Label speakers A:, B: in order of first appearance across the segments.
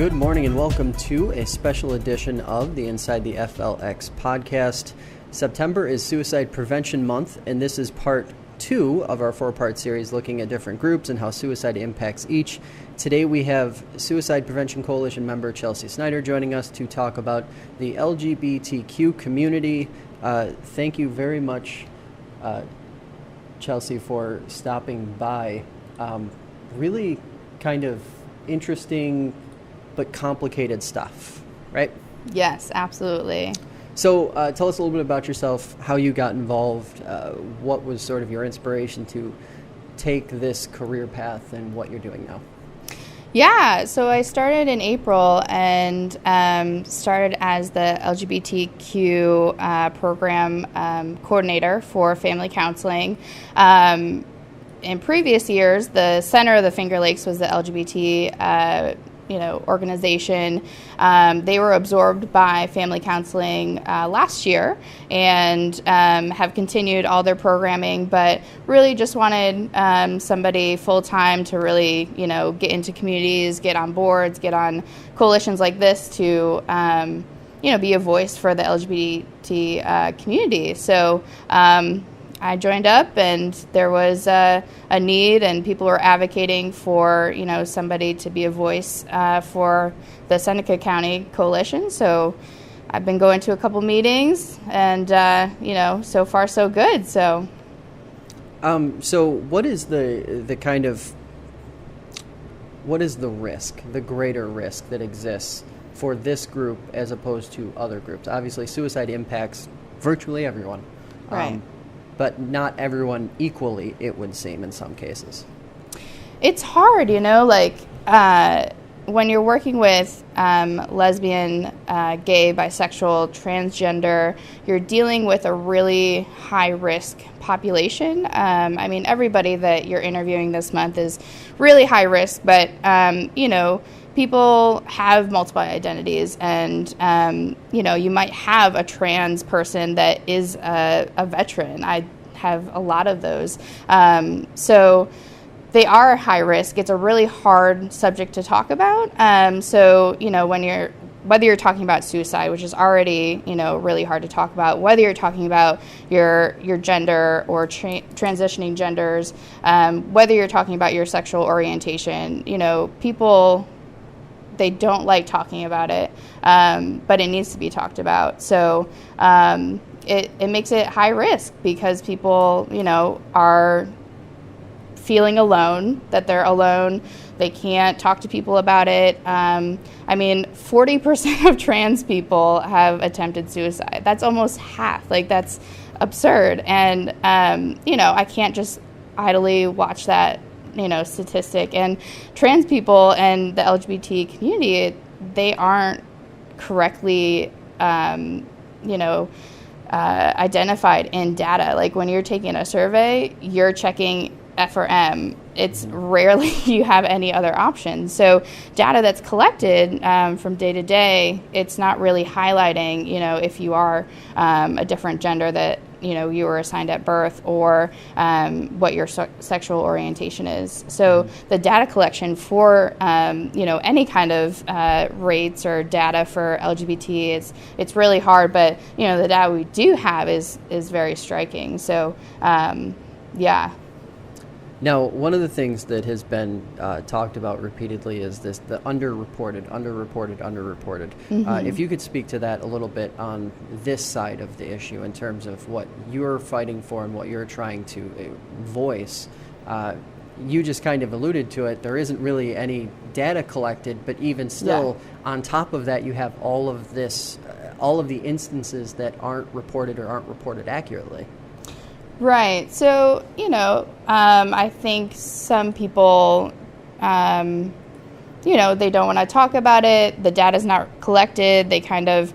A: Good morning and welcome to a special edition of the Inside the FLX podcast. September is Suicide Prevention Month, and this is part 2 of our 4-part series looking at different groups and how suicide impacts each. Today we have Suicide Prevention Coalition member Chelsea Snyder joining us to talk about the LGBTQ community. Thank you very much, Chelsea, for stopping by. Really kind of interesting but complicated stuff, right?
B: Yes, absolutely.
A: So tell us a little bit about yourself, how you got involved, what was sort of your inspiration to take this career path and what you're doing now.
B: Yeah, so I started in April and started as the LGBTQ program coordinator for family counseling. In previous years, the center of the Finger Lakes was the LGBT organization. They were absorbed by family counseling last year and have continued all their programming, but really just wanted somebody full-time to really, get into communities, get on boards, get on coalitions like this to, be a voice for the LGBT community. So I joined up, and there was a need, and people were advocating for, somebody to be a voice for the Seneca County Coalition. So I've been going to a couple meetings, and, so far so good. So
A: what is what is the risk, the greater risk that exists for this group as opposed to other groups? Obviously, suicide impacts virtually everyone.
B: Right.
A: But not everyone equally, it would seem, in some cases.
B: It's hard, when you're working with lesbian, gay, bisexual, transgender, you're dealing with a really high-risk population. Everybody that you're interviewing this month is really high risk, but, people have multiple identities, and, you might have a trans person that is a veteran. I have a lot of those. So they are high risk. It's a really hard subject to talk about. Whether you're talking about suicide, which is already, really hard to talk about, whether you're talking about your gender or transitioning genders, whether you're talking about your sexual orientation, people, they don't like talking about it, but it needs to be talked about. So it makes it high risk because people, are feeling alone, that they're alone. They can't talk to people about it. 40% of trans people have attempted suicide. That's almost half. That's absurd. And, I can't just idly watch that statistic. And trans people and the LGBT community, they aren't correctly, identified in data. When you're taking a survey, you're checking F or M. It's rarely you have any other options. So data that's collected from day to day, it's not really highlighting, if you are a different gender that, you were assigned at birth, or what your sexual orientation is. So the data collection for, any kind of rates or data for LGBT, it's really hard, but, the data we do have is very striking. So, yeah.
A: Now, one of the things that has been talked about repeatedly is the underreported.
B: Mm-hmm.
A: If you could speak to that a little bit on this side of the issue in terms of what you're fighting for and what you're trying to voice. You just kind of alluded to it. There isn't really any data collected, but even still, on top of that, you have all of this, all of the instances that aren't reported or aren't reported accurately.
B: Right. So, I think some people, they don't want to talk about it. The data's not collected. They kind of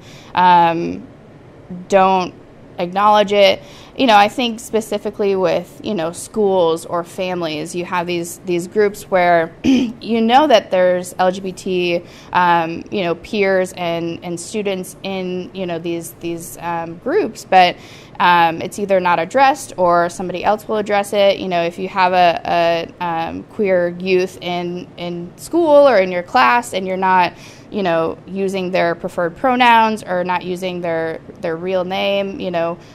B: don't acknowledge it. I think specifically with, schools or families, you have these groups where that there's LGBT, peers and students in, these groups, but it's either not addressed or somebody else will address it. If you have a queer youth in school or in your class and you're not, using their preferred pronouns or not using their real name,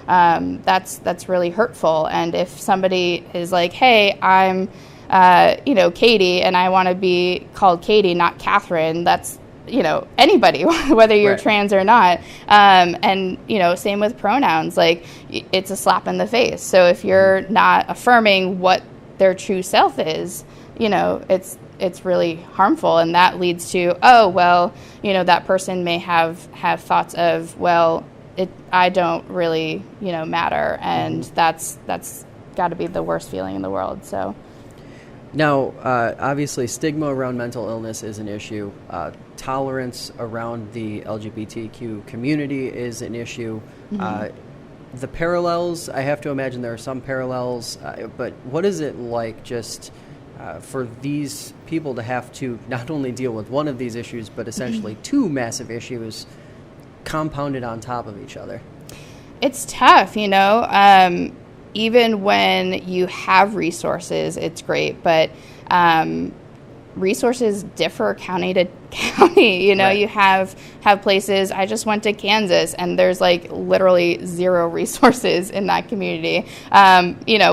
B: that's really hurtful. And if somebody is like, hey, I'm, Katie, and I want to be called Katie, not Catherine, that's, anybody, whether you're trans or not. And, same with pronouns, like it's a slap in the face. So if you're not affirming what their true self is, it's really harmful, and that leads to, that person may have thoughts of, I don't really, matter, and that's got to be the worst feeling in the world. So
A: now, obviously, stigma around mental illness is an issue. Tolerance around the LGBTQ community is an issue. The parallels, I have to imagine there are some parallels, but what is it like just for these people to have to not only deal with one of these issues, but essentially two massive issues compounded on top of each other?
B: It's tough, even when you have resources, it's great, but resources differ county to county. You have places. I just went to Kansas, and there's like literally zero resources in that community,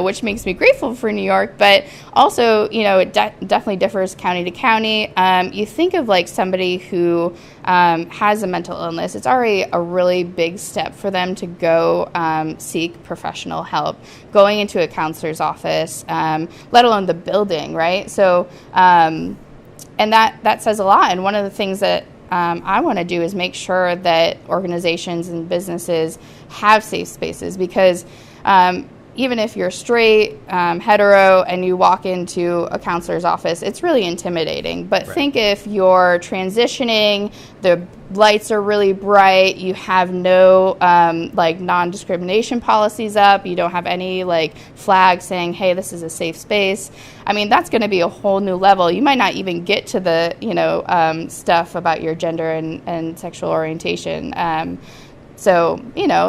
B: which makes me grateful for New York, but also, it definitely differs county to county. You think of like somebody who has a mental illness, it's already a really big step for them to go seek professional help, going into a counselor's office, let alone the building, right? So, and that says a lot. And one of the things that I want to do is make sure that organizations and businesses have safe spaces, because even if you're straight, hetero, and you walk into a counselor's office, it's really intimidating. But think if you're transitioning, the lights are really bright, you have no non-discrimination policies up, you don't have any flag saying, hey, this is a safe space. I mean, that's going to be a whole new level. You might not even get to the stuff about your gender and sexual orientation. So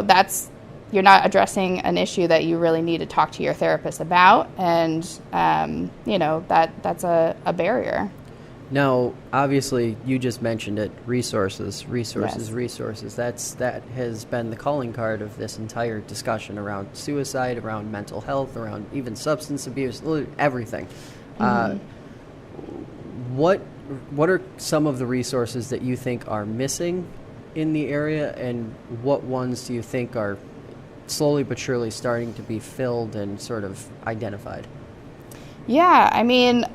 B: that's, you're not addressing an issue that you really need to talk to your therapist about, and that's a barrier.
A: Now, obviously, you just mentioned it, resources.
B: Yes.
A: That has been the calling card of this entire discussion around suicide, around mental health, around even substance abuse, everything. What are some of the resources that you think are missing in the area, and what ones do you think are slowly but surely starting to be filled and sort of identified?
B: Yeah, I mean,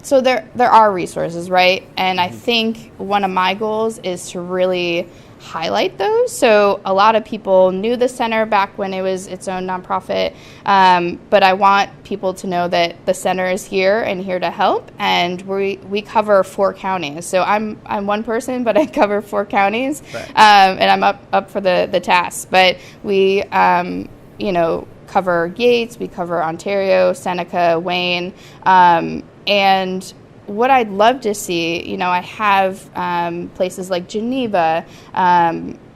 B: so there are resources, right? And I think one of my goals is to really highlight those. So a lot of people knew the center back when it was its own nonprofit, but I want people to know that the center is here and here to help, and we cover 4 counties. So I'm one person, but I cover 4 counties, and I'm up for the task. But we cover Yates, we cover Ontario, Seneca, Wayne, and what I'd love to see, I have places like Geneva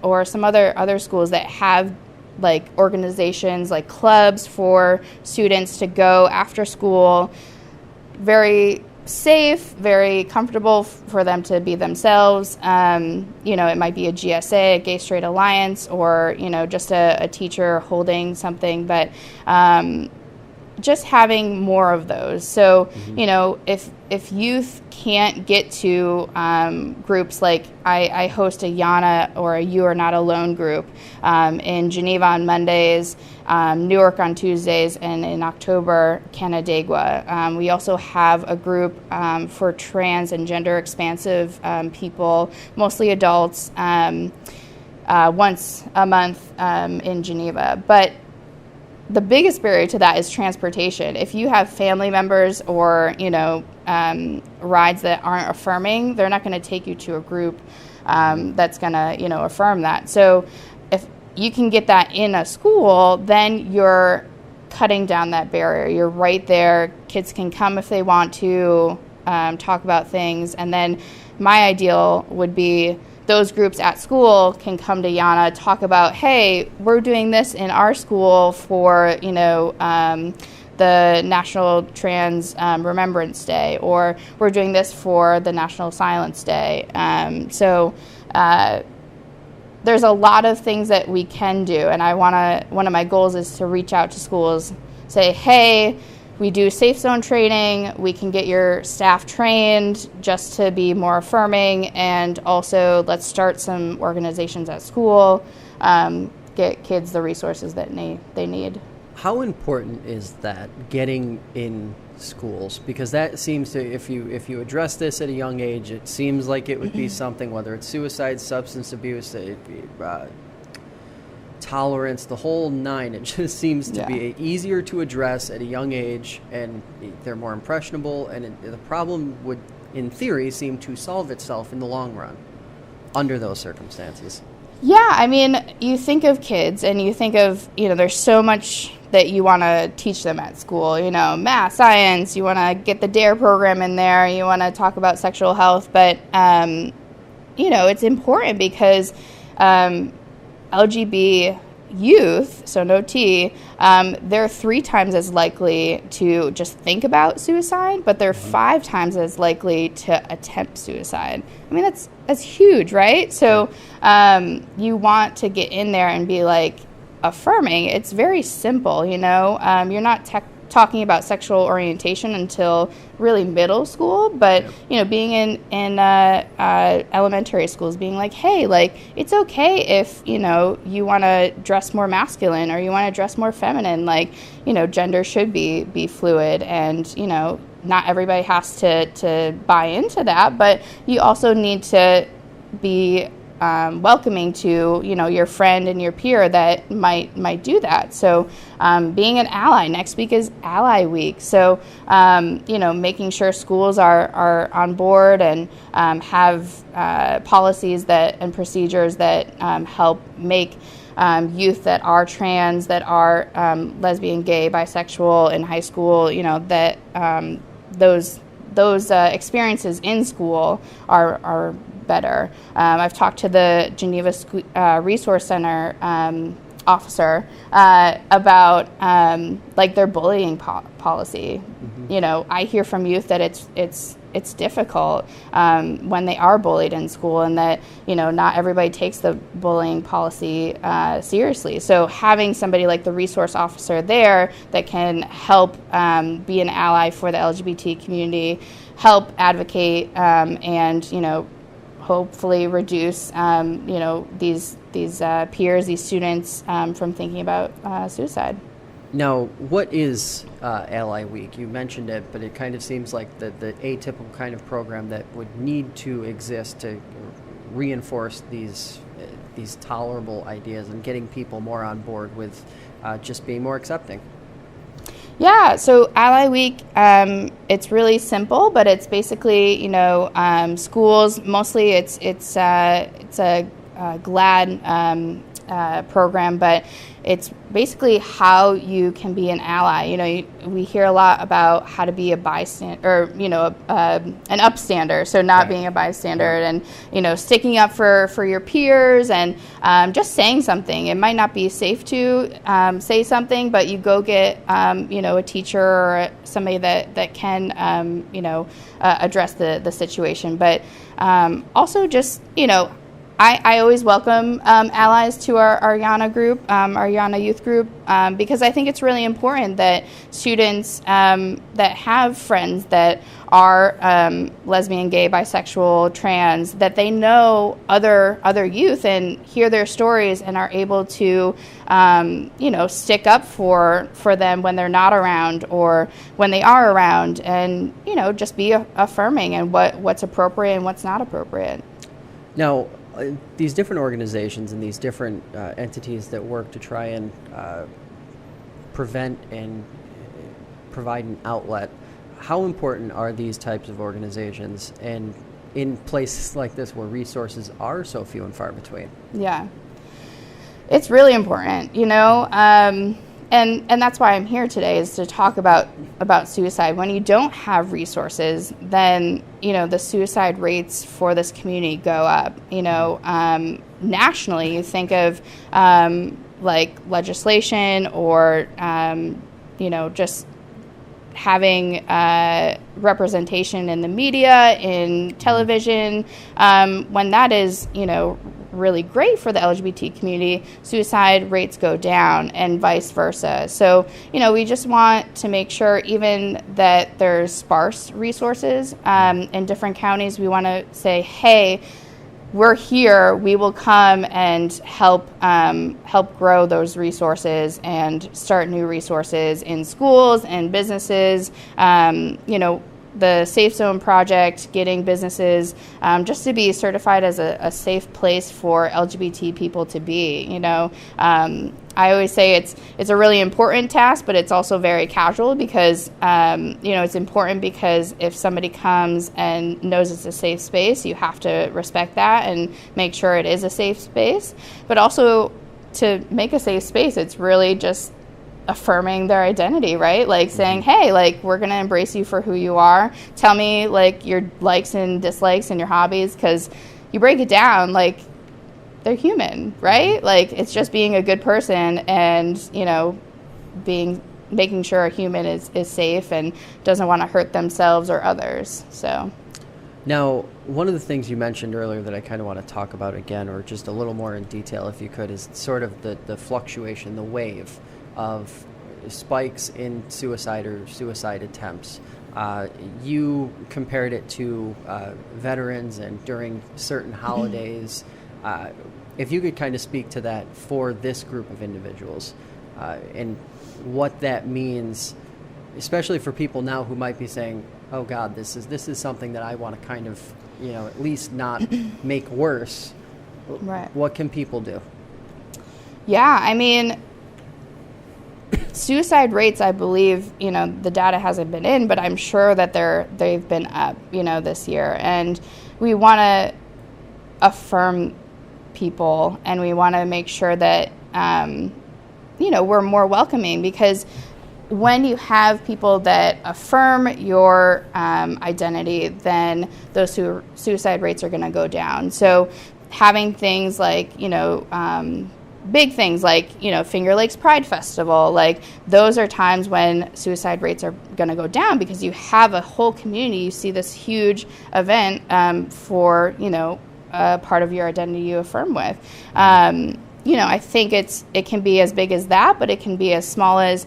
B: or some other schools that have organizations, like clubs for students to go after school, very safe, very comfortable for them to be themselves. It might be a GSA, a Gay Straight Alliance, or, just a teacher holding something, but just having more of those. So, if youth can't get to groups like I host a YANA or a You Are Not Alone group in Geneva on Mondays, Newark on Tuesdays, and in October, Canandaigua. We also have a group for trans and gender expansive people, mostly adults, once a month in Geneva. But the biggest barrier to that is transportation. If you have family members or, rides that aren't affirming, they're not going to take you to a group that's going to, affirm that. So if you can get that in a school, then you're cutting down that barrier. You're right there. Kids can come if they want to, talk about things. And then my ideal would be those groups at school can come to Yana, talk about, hey, we're doing this in our school for, the National Trans Remembrance Day, or we're doing this for the National Silence Day. There's a lot of things that we can do, and one of my goals is to reach out to schools, say, hey, we do safe zone training, we can get your staff trained just to be more affirming, and also let's start some organizations at school, get kids the resources that they need.
A: How important is that, getting in schools? Because that seems to, if you address this at a young age, it seems like it would be something, whether it's suicide, substance abuse, tolerance, the whole nine. It just seems to be easier to address at a young age, and they're more impressionable, and the problem would, in theory, seem to solve itself in the long run under those circumstances.
B: Yeah, I mean, you think of kids and you think of, there's so much that you want to teach them at school, math, science, you want to get the DARE program in there, you want to talk about sexual health, but, it's important because LGBT youth, so no T, they're 3 times as likely to just think about suicide, but they're 5 times as likely to attempt suicide. I mean, that's huge, right? So you want to get in there and be like affirming. It's very simple, you're not talking about sexual orientation until really middle school, but being in elementary schools, being like, hey, like, it's okay if you want to dress more masculine or you want to dress more feminine, like, gender should be fluid, and not everybody has to buy into that, but you also need to be welcoming to your friend and your peer that might do that. So being an ally. Next week is Ally Week. So making sure schools are on board and have policies and procedures that help make youth that are trans, that are lesbian, gay, bisexual in high school, that those experiences in school are better. I've talked to the Geneva Resource Center officer about like their bullying policy. Mm-hmm. I hear from youth that it's difficult when they are bullied in school, and that not everybody takes the bullying policy seriously. So having somebody like the resource officer there that can help be an ally for the LGBT community, help advocate, and hopefully reduce these peers, these students from thinking about suicide.
A: Now, what is Ally Week? You mentioned it, but it kind of seems like the atypical kind of program that would need to exist to reinforce these tolerable ideas and getting people more on board with just being more accepting.
B: Yeah, so Ally Week, it's really simple, but it's basically, schools, mostly it's a GLAD program, but it's basically how you can be an ally. We hear a lot about how to be a bystander, or an upstander, so not being a bystander, and sticking up for your peers, and just saying something. It might not be safe to say something, but you go get a teacher or somebody that can address the situation. But also just I always welcome allies to our Yana group, our Yana youth group, because I think it's really important that students that have friends that are lesbian, gay, bisexual, trans, that they know other youth and hear their stories and are able to stick up for them when they're not around or when they are around, and just be affirming and what's appropriate and what's not appropriate.
A: Now, these different organizations and these different entities that work to try and prevent and provide an outlet, how important are these types of organizations, and in places like this where resources are so few and far between?
B: Yeah. It's really important, and that's why I'm here today, is to talk about suicide. When you don't have resources, then the suicide rates for this community go up. Nationally, you think of like legislation or just having representation in the media, in television, when that is really great for the LGBT community, suicide rates go down, and vice versa. So, we just want to make sure, even that there's sparse resources in different counties, we want to say, hey, we're here, we will come and help grow those resources and start new resources in schools and businesses. The Safe Zone Project, getting businesses just to be certified as a safe place for LGBT people to be. I always say it's a really important task, but it's also very casual, because it's important because if somebody comes and knows it's a safe space, you have to respect that and make sure it is a safe space. But also, to make a safe space, it's really just affirming their identity, right? Like saying, hey, like, we're going to embrace you for who you are. Tell me, like, your likes and dislikes and your hobbies, because you break it down, like, they're human, right? Like, it's just being a good person and, making sure a human is safe and doesn't want to hurt themselves or others. So
A: now, one of the things you mentioned earlier that I kind of want to talk about again, or just a little more in detail if you could, is sort of the fluctuation, the wave of spikes in suicide or suicide attempts. You compared it to veterans and during certain holidays. If you could kind of speak to that for this group of individuals and what that means, especially for people now who might be saying, oh God, this is something that I want to kind of, at least not make worse.
B: Right.
A: What can people do?
B: Yeah, I mean, suicide rates, I believe, the data hasn't been in, but I'm sure that they've been up, this year. And we want to affirm people, and we want to make sure that, we're more welcoming, because when you have people that affirm your identity, then those suicide rates are going to go down. So having things like, big things like, Finger Lakes Pride Festival, like, those are times when suicide rates are going to go down, because you have a whole community. You see this huge event for, a part of your identity you affirm with. I think it can be as big as that, but it can be as small as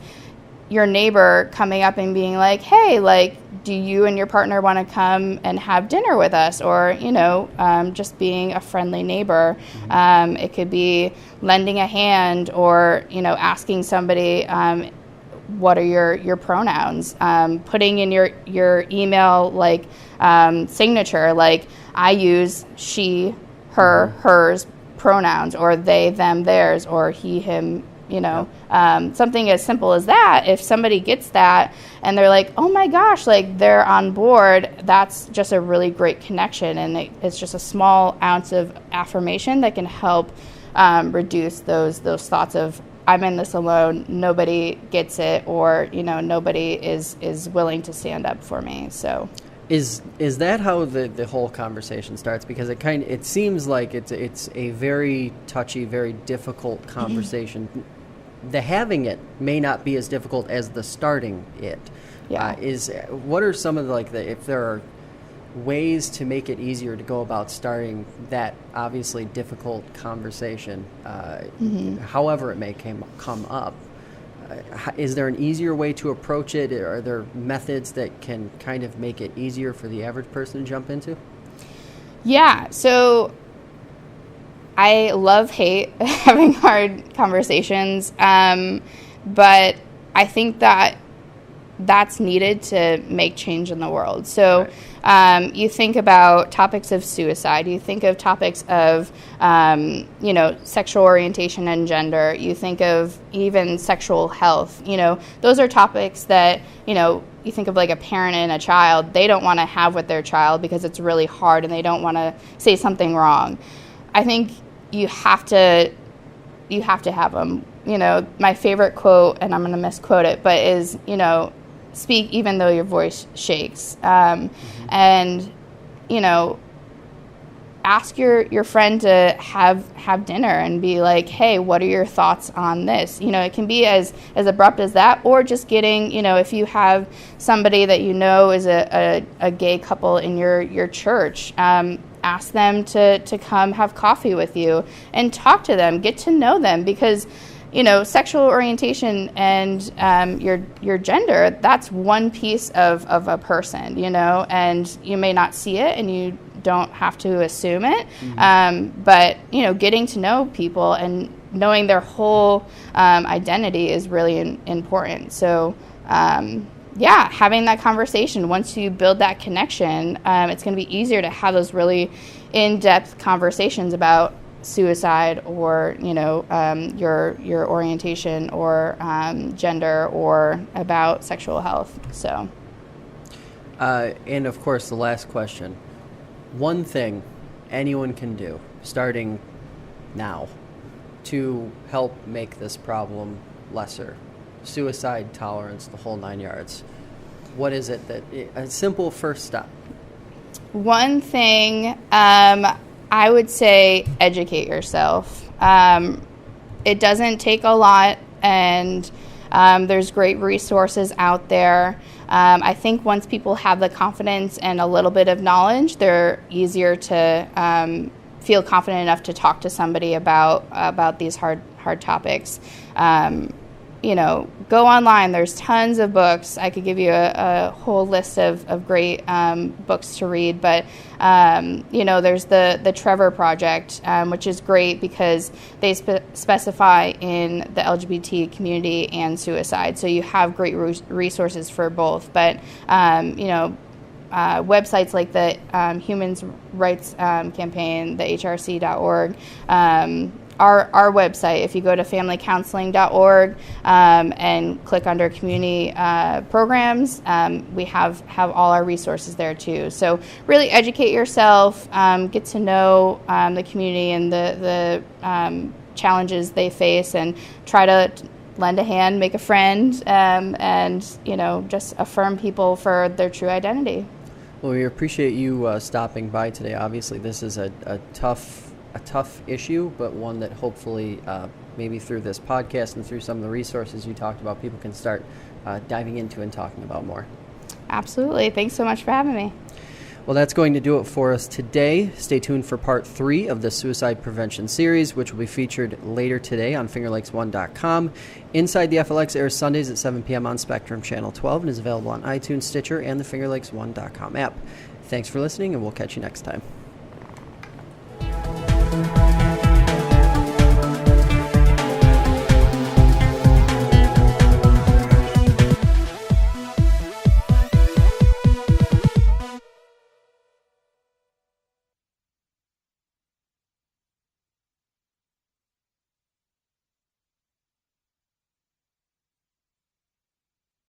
B: your neighbor coming up and being like, hey, like, do you and your partner want to come and have dinner with us? Or, just being a friendly neighbor. It could be lending a hand, or, asking somebody, what are your pronouns? Putting in your email, like, signature, like, I use she, her, hers pronouns, or they, them, theirs, or he, him, something as simple as that. If somebody gets that and they're like, oh my gosh, like, they're on board, that's just a really great connection. And it's just a small ounce of affirmation that can help reduce those thoughts of, I'm in this alone, nobody gets it, or, nobody is willing to stand up for me. So
A: Is that how the whole conversation starts? Because it seems like it's a very touchy, very difficult conversation. The having it may not be as difficult as the starting it.
B: Yeah.
A: What are some of if there are ways to make it easier to go about starting that obviously difficult conversation, however it may come up? Is there an easier way to approach it? Are there methods that can kind of make it easier for the average person to jump into?
B: Yeah, so I love hate having hard conversations, but I think that's needed to make change in the world. So you think about topics of suicide, you think of topics of, sexual orientation and gender, you think of even sexual health, those are topics that, you think of like a parent and a child, they don't want to have with their child because it's really hard and they don't want to say something wrong. I think you have to you have to have them. My favorite quote, and I'm going to misquote it, but is, speak even though your voice shakes. And, ask your friend to have dinner and be like, hey, what are your thoughts on this? It can be as abrupt as that, or just getting, if you have somebody that is a gay couple in your church, ask them to come have coffee with you and talk to them, get to know them, because sexual orientation and your gender, that's one piece of a person, and you may not see it and you don't have to assume it. But, getting to know people and knowing their whole identity is really important. So, having that conversation, once you build that connection, it's going to be easier to have those really in-depth conversations about suicide or, your orientation or gender or about sexual health. So,
A: and of course, the last question. One thing anyone can do, starting now, to help make this problem lesser. Suicide tolerance, the whole 9 yards. What is it a simple first step?
B: One thing, I would say educate yourself. It doesn't take a lot, and there's great resources out there. I think once people have the confidence and a little bit of knowledge, they're easier to feel confident enough to talk to somebody about these hard topics. Go online. There's tons of books. I could give you a whole list of great books to read, but there's the Trevor Project, which is great because they specify in the LGBT community and suicide. So you have great resources for both. But websites like the Human Rights Campaign, the HRC.org. Our website, if you go to familycounseling.org and click under community programs, we have all our resources there too. So really educate yourself, get to know the community and the challenges they face, and try to lend a hand, make a friend, and just affirm people for their true identity.
A: Well, we appreciate you stopping by today. Obviously, this is a tough issue, but one that hopefully maybe through this podcast and through some of the resources you talked about, people can start diving into and talking about more.
B: Absolutely. Thanks so much for having me.
A: Well, that's going to do it for us today. Stay tuned for part 3 of the suicide prevention series, which will be featured later today on fingerlakes1.com. Inside the FLX airs Sundays at 7 p.m. on Spectrum Channel 12 and is available on iTunes, Stitcher, and the fingerlakes1.com app. Thanks for listening, and we'll catch you next time.